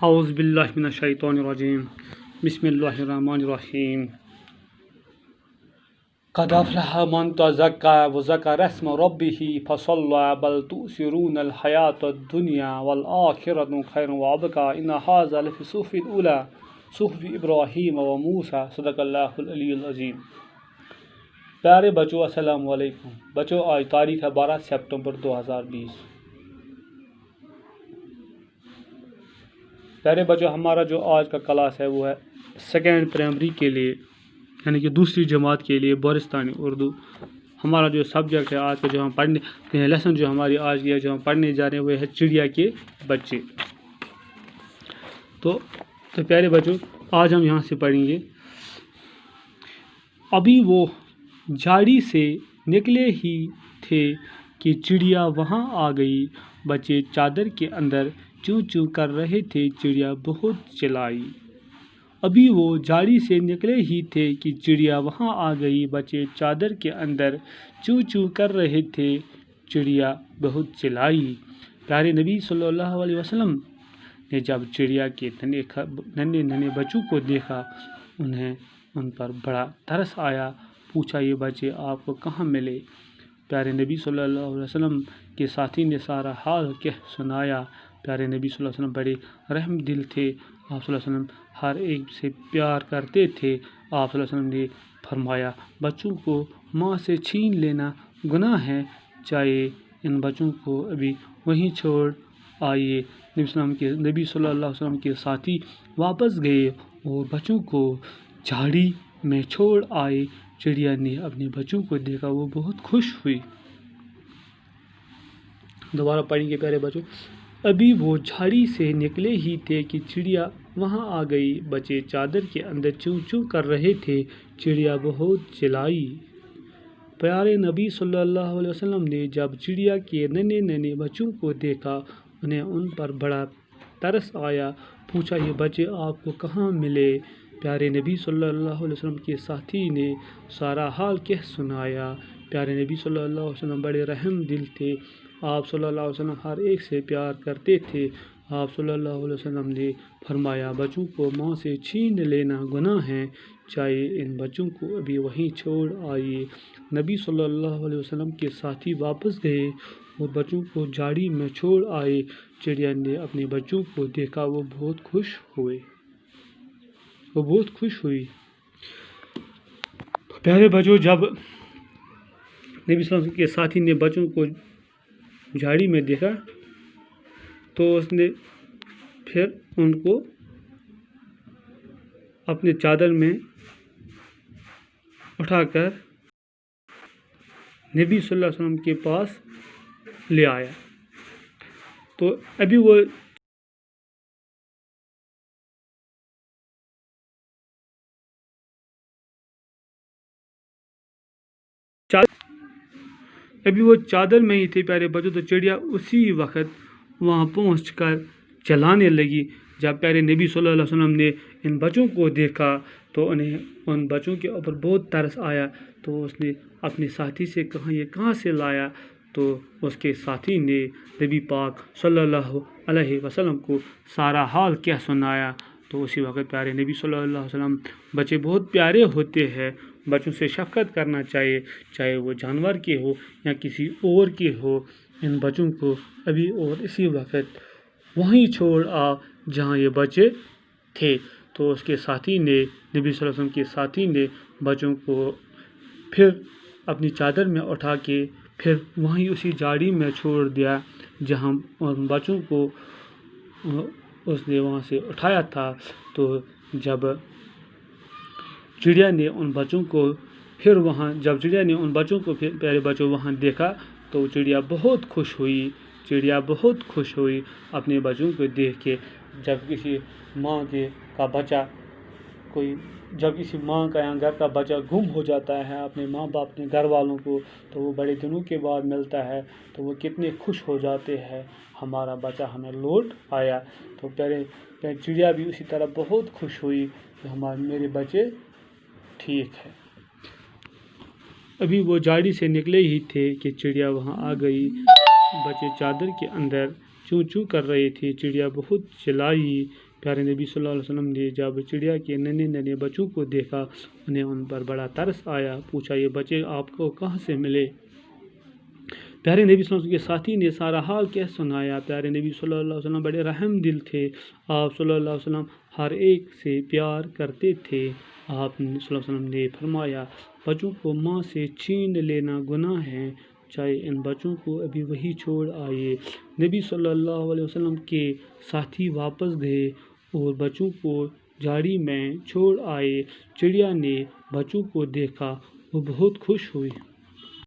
اعوذ باللہ من الشیطان الرجیم بسم اللہ الرحمن الرحیم قد افلح من تزکا وذکر اسم ربہ فصلی بل تؤثرون الحیاۃ الدنیا والآخرۃ خیر وابقی ان ھذا لفی الصحف الاولی صحف ابراہیم وموسیٰ صدق اللہ العلی العظیم۔ پیارے بچوں السلام علیکم۔ بچوں آج تاریخ ہے 12 سپتمبر 2020۔ پیارے بچوں ہمارا جو آج کا کلاس ہے وہ ہے سیکنڈ پرائمری کے لیے یعنی کہ دوسری جماعت کے لیے بورستانی اردو۔ ہمارا جو سبجیکٹ ہے آج کا جو ہم پڑھنے لیسن جو ہماری آج کی جو ہم پڑھنے جا رہے ہیں وہ ہے چڑیا کے بچے۔ تو پیارے بچوں آج ہم یہاں سے پڑھیں گے، ابھی وہ جھاڑی سے نکلے ہی تھے کہ چڑیا وہاں آ گئی، بچے چادر کے اندر چوں چوں کر رہے تھے، چڑیا بہت چلائی۔ ابھی وہ جھاڑی سے نکلے ہی تھے کہ چڑیا وہاں آ گئی، بچے چادر کے اندر چوں چوں کر رہے تھے، چڑیا بہت چلائی۔ پیارے نبی صلی اللہ علیہ وسلم نے جب چڑیا کے ننھے بچوں کو دیکھا انہیں ان پر بڑا ترس آیا، پوچھا یہ بچے آپ کو کہاں ملے؟ پیارے نبی صلی اللہ علیہ وسلم کے ساتھی نے سارا حال کہہ سنایا۔ پیارے نبی صلی اللہ علیہ وسلم بڑے رحم دل تھے، آپ صلی اللہ علیہ وسلم ہر ایک سے پیار کرتے تھے۔ آپ صلی اللہ علیہ وسلم نے فرمایا بچوں کو ماں سے چھین لینا گناہ ہے، چاہے ان بچوں کو ابھی وہیں چھوڑ آئیے۔ نبی صلی اللہ علیہ وسلم کے ساتھی واپس گئے اور بچوں کو جھاڑی میں چھوڑ آئے۔ چڑیا نے اپنے بچوں کو دیکھا، وہ بہت خوش ہوئی۔ دوبارہ پڑھیں گے پیارے بچوں، ابھی وہ جھاڑی سے نکلے ہی تھے کہ چڑیا وہاں آ گئی، بچے چادر کے اندر چوں چوں کر رہے تھے، چڑیا بہت چلائی۔ پیارے نبی صلی اللہ علیہ وسلم نے جب چڑیا کے ننھے بچوں کو دیکھا انہیں ان پر بڑا ترس آیا، پوچھا یہ بچے آپ کو کہاں ملے؟ پیارے نبی صلی اللہ علیہ وسلم کے ساتھی نے سارا حال کہہ سنایا۔ پیارے نبی صلی اللہ علیہ وسلم بڑے رحم دل تھے، آپ صلی اللہ علیہ وسلم ہر ایک سے پیار کرتے تھے۔ آپ صلی اللہ علیہ وسلم نے فرمایا بچوں کو ماں سے چھین لینا گناہ ہے، چاہے ان بچوں کو ابھی وہیں چھوڑ آئیے۔ نبی صلی اللہ علیہ وسلم کے ساتھی واپس گئے اور بچوں کو جھاڑی میں چھوڑ آئے۔ چڑیا نے اپنے بچوں کو دیکھا، وہ بہت خوش ہوئی۔ پیارے بچوں جب نبی صلی اللہ علیہ وسلم کے ساتھی نے بچوں کو جھاڑی میں دیکھا تو اس نے پھر ان کو اپنے چادر میں اٹھا کر نبی صلی اللہ علیہ وسلم کے پاس لے آیا۔ تو ابھی وہ چادر میں ہی تھے پیارے بچوں، تو چڑیا اسی وقت وہاں پہنچ کر چلانے لگی۔ جب پیارے نبی صلی اللہ علیہ وسلم نے ان بچوں کو دیکھا تو انہیں ان بچوں کے اوپر بہت ترس آیا، تو اس نے اپنے ساتھی سے کہا یہ کہاں سے لایا؟ تو اس کے ساتھی نے نبی پاک صلی اللہ علیہ وسلم کو سارا حال کہہ سنایا۔ تو اسی وقت پیارے نبی صلی اللہ علیہ وسلم، بچے بہت پیارے ہوتے ہیں، بچوں سے شفقت کرنا چاہیے، چاہے وہ جانور کے ہو یا کسی اور کے ہو۔ ان بچوں کو ابھی اور اسی وقت وہیں چھوڑ آ جہاں یہ بچے تھے۔ تو اس کے ساتھی نے، نبی صلی اللہ علیہ وسلم کے ساتھی نے بچوں کو پھر اپنی چادر میں اٹھا کے پھر وہیں اسی جھاڑی میں چھوڑ دیا جہاں ان بچوں کو اس نے وہاں سے اٹھایا تھا۔ تو جب چڑیا نے ان بچوں کو پیارے بچوں وہاں دیکھا تو چڑیا بہت خوش ہوئی اپنے بچوں کو دیکھ کے۔ جب کسی ماں کا یا گھر کا بچہ گم ہو جاتا ہے اپنے ماں باپ اپنے گھر والوں کو، تو وہ بڑے دنوں کے بعد ملتا ہے تو وہ کتنے خوش ہو جاتے ہیں، ہمارا بچہ ہمیں لوٹ آیا۔ تو چڑیا بھی اسی طرح بہت خوش ہوئی کہ میرے بچے ٹھیک ہے۔ ابھی وہ جھاڑی سے نکلے ہی تھے کہ چڑیا وہاں آ گئی، بچے چادر کے اندر چوں چوں کر رہے تھے، چڑیا بہت چلائی۔ پیارے نبی صلی اللہ علیہ وسلم نے جب چڑیا کے ننھے ننھے بچوں کو دیکھا انہیں ان پر بڑا ترس آیا، پوچھا یہ بچے آپ کو کہاں سے ملے؟ پیارے نبی صلی اللہ علیہ وسلم کے ساتھی نے سارا حال کہہ سنایا۔ پیارے نبی صلی اللہ علیہ وسلم بڑے رحم دل تھے، آپ صلی اللہ علیہ وسلم ہر ایک سے پیار کرتے تھے۔ آپ صلی اللہ علیہ وسلم نے فرمایا بچوں کو ماں سے چھین لینا گناہ ہے، چاہے ان بچوں کو ابھی وہی چھوڑ آئے۔ نبی صلی اللہ علیہ وسلم کے ساتھی واپس گئے اور بچوں کو جھاڑی میں چھوڑ آئے۔ چڑیا نے بچوں کو دیکھا، وہ بہت خوش ہوئی۔